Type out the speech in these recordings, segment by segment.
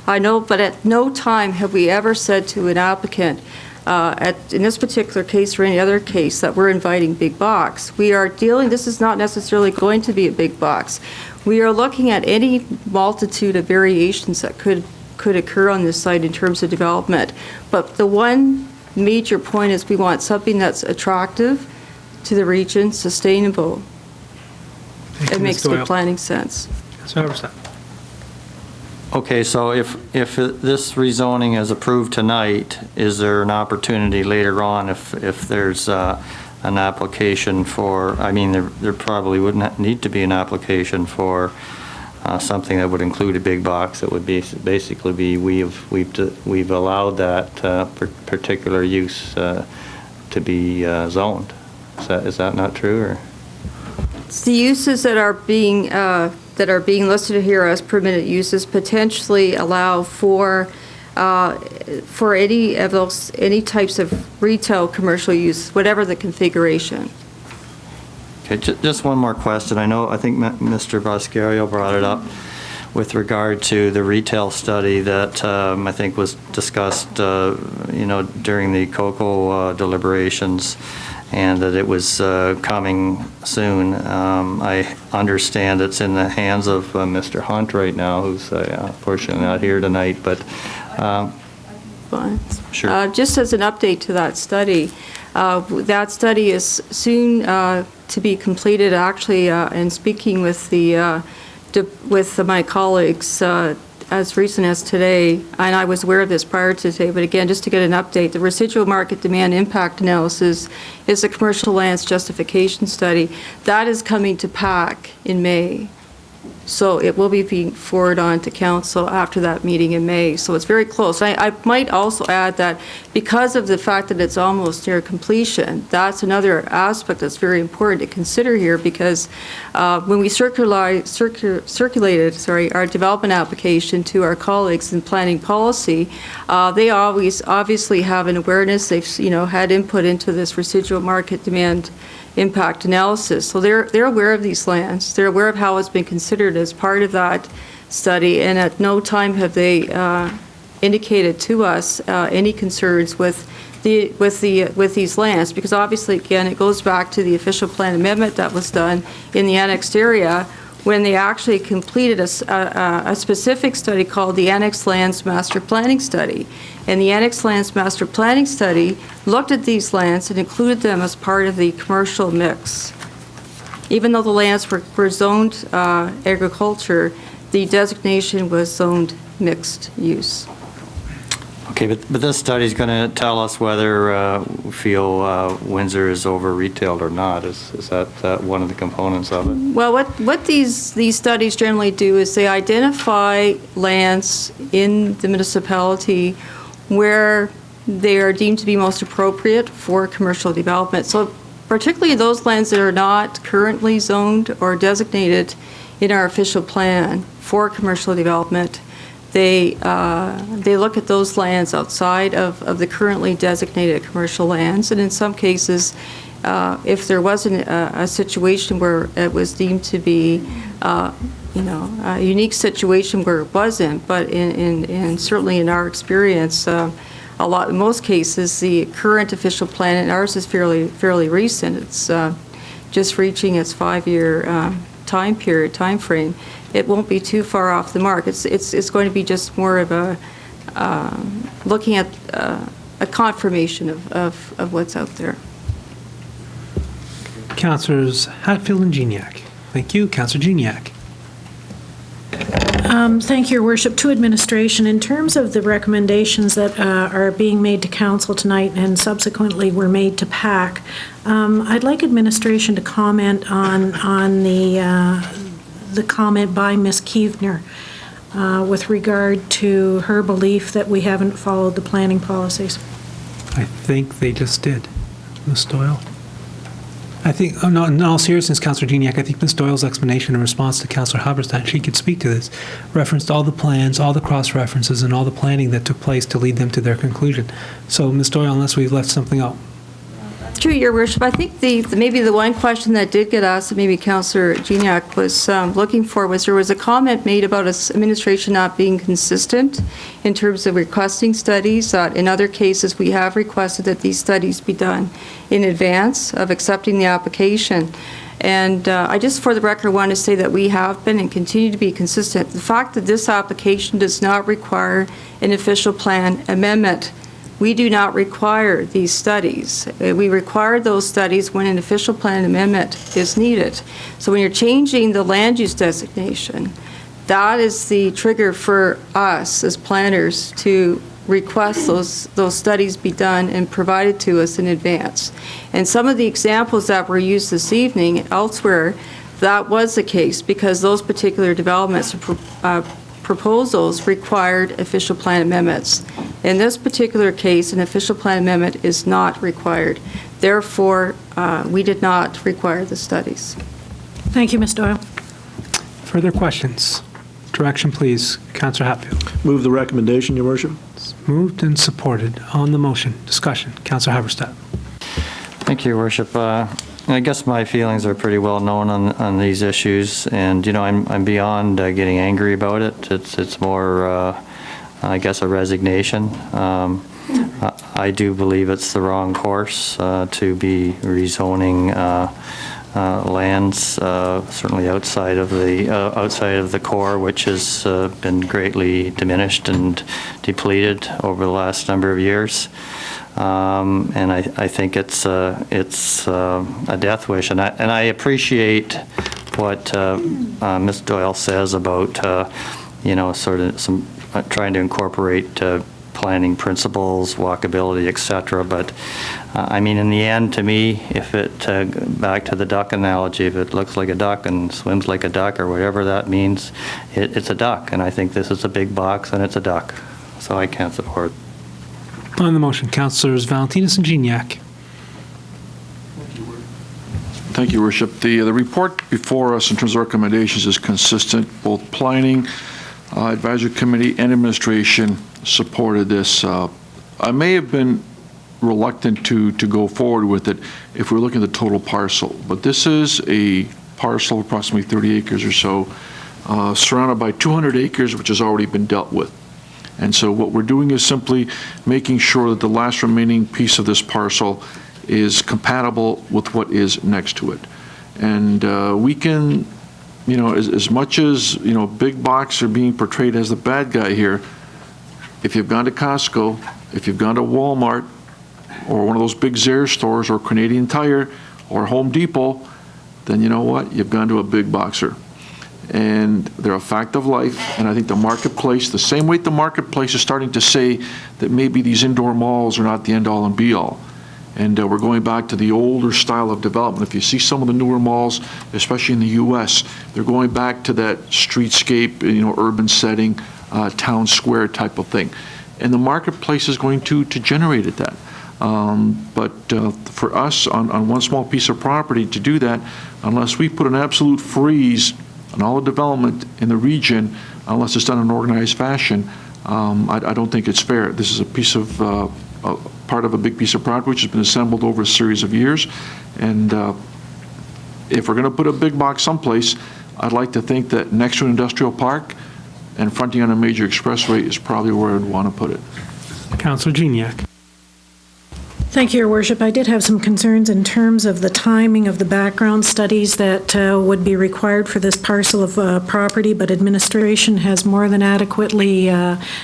I know, but at no time have we ever said to an applicant, in this particular case or any other case, that we're inviting big box. We are dealing, this is not necessarily going to be a big box. We are looking at any multitude of variations that could occur on this site in terms of development. But the one major point is we want something that's attractive to the region, sustainable. It makes good planning sense. Okay, so if this rezoning is approved tonight, is there an opportunity later on if there's an application for, I mean, there probably wouldn't need to be an application for something that would include a big box. That would be basically be we've allowed that particular use to be zoned. Is that not true? Or? It's the uses that are being listed here as permitted uses potentially allow for any of those, any types of retail commercial use, whatever the configuration. Okay, just one more question. I think Mr. Vascario brought it up with regard to the retail study that I think was discussed, during the COCO deliberations, and that it was coming soon. I understand it's in the hands of Mr. Hunt right now, who's unfortunately not here tonight, but Fine. Sure. Just as an update to that study is soon to be completed, actually, and speaking with my colleagues as recent as today, and I was aware of this prior to today, but again, just to get an update, the residual market demand impact analysis is a commercial lands justification study. That is coming to PAC in May. So it will be being forwarded on to council after that meeting in May. So it's very close. I might also add that because of the fact that it's almost near completion, that's another aspect that's very important to consider here, because when we circulated our development application to our colleagues in planning policy, they always obviously have an awareness. They've had input into this residual market demand impact analysis. So they're aware of these lands. They're aware of how it's been considered as part of that study, and at no time have they indicated to us any concerns with these lands, because obviously, again, it goes back to the official plan amendment that was done in the annexed area when they actually completed a specific study called the Annexed Lands Master Planning Study. And the Annexed Lands Master Planning Study looked at these lands and included them as part of the commercial mix. Even though the lands were zoned agriculture, the designation was zoned mixed use. Okay, but this study is going to tell us whether we feel Windsor is over-retailed or not. Is that one of the components of it? Well, what these studies generally do is they identify lands in the municipality where they are deemed to be most appropriate for commercial development. So particularly those lands that are not currently zoned or designated in our official plan for commercial development, they look at those lands outside of the currently designated commercial lands, and in some cases, if there wasn't a situation where it was deemed to be, a unique situation where it wasn't, but in certainly in our experience, in most cases, the current official plan, and ours is fairly recent. It's just reaching its 5-year time frame. It won't be too far off the mark. It's going to be just more of a looking at a confirmation of what's out there. Councillors Hatfield and Gignac. Thank you. Councillor Gignac. Thank you, Your Worship. To administration, in terms of the recommendations that are being made to council tonight and subsequently were made to PAC, I'd like administration to comment on the comment by Ms. Keevner with regard to her belief that we haven't followed the planning policies. I think they just did. Ms. Doyle? I think, in all seriousness, Councillor Gignac, I think Ms. Doyle's explanation in response to Councillor Halberstadt, she could speak to this, referenced all the plans, all the cross-references, and all the planning that took place to lead them to their conclusion. So, Ms. Doyle, unless we've left something out. Through your worship, I think maybe the one question that did get asked, that maybe Councillor Gignac was looking for, was there was a comment made about administration not being consistent in terms of requesting studies. In other cases, we have requested that these studies be done in advance of accepting the application. And I just, for the record, want to say that we have been and continue to be consistent. The fact that this application does not require an official plan amendment, we do not require these studies. We require those studies when an official plan amendment is needed. So when you're changing the land use designation, that is the trigger for us as planners to request those studies be done and provided to us in advance. And some of the examples that were used this evening elsewhere, that was the case because those particular developments proposals required official plan amendments. In this particular case, an official plan amendment is not required. Therefore, we did not require the studies. Thank you, Ms. Doyle. Further questions? Direction, please. Councillor Hatfield. Move the recommendation, Your Worship. It's moved and supported. On the motion, discussion. Councillor Haverstadt. Thank you, Your Worship. I guess my feelings are pretty well known on these issues, and I'm beyond getting angry about it. It's more, I guess, a resignation. I do believe it's the wrong course to be rezoning lands, certainly outside of the core, which has been greatly diminished and depleted over the last number of years. And I think it's a death wish, and I appreciate what Ms. Doyle says about sort of some trying to incorporate planning principles, walkability, etc. But I mean, in the end, to me, if it back to the duck analogy, if it looks like a duck and swims like a duck or whatever that means, it's a duck, and I think this is a big box and it's a duck, so I can't support. On the motion, Councillors Valentinus and Gignac. Thank you, Worship. The report before us in terms of recommendations is consistent. Both Planning Advisory Committee and Administration supported this. I may have been reluctant to go forward with it if we're looking at the total parcel, but this is a parcel of approximately 30 acres or so, surrounded by 200 acres, which has already been dealt with. And so what we're doing is simply making sure that the last remaining piece of this parcel is compatible with what is next to it. And we can, as much as, big box are being portrayed as the bad guy here, if you've gone to Costco, if you've gone to Walmart, or one of those big Zare stores, or Canadian Tire, or Home Depot, then you know what? You've gone to a big boxer. And they're a fact of life, and I think the marketplace, the same way the marketplace is starting to say that maybe these indoor malls are not the end-all and be-all. And we're going back to the older style of development. If you see some of the newer malls, especially in the U.S., they're going back to that streetscape, urban setting, town square type of thing. And the marketplace is going to generate that. But for us, on one small piece of property to do that, unless we put an absolute freeze on all the development in the region, unless it's done in an organized fashion, I don't think it's fair. This is a piece of part of a big piece of property which has been assembled over a series of years, and if we're going to put a big box someplace, I'd like to think that next to an industrial park and fronting on a major expressway is probably where I'd want to put it. Councillor Gignac. Thank you, Your Worship. I did have some concerns in terms of the timing of the background studies that would be required for this parcel of property, but administration has more than adequately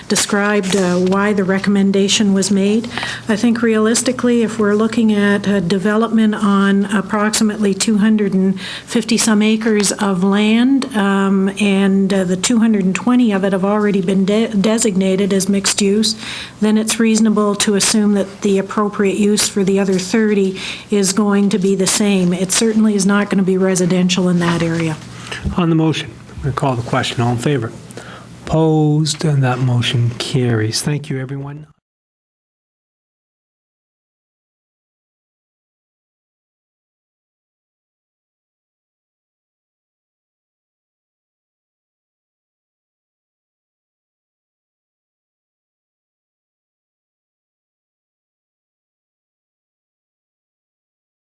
described why the recommendation was made. I think realistically, if we're looking at development on approximately 250-some acres of land, and the 220 of it have already been designated as mixed use, then it's reasonable to assume that the appropriate use for the other 30 is going to be the same. It certainly is not going to be residential in that area. On the motion, I'm going to call the question. All in favor? Opposed, and that motion carries. Thank you, everyone.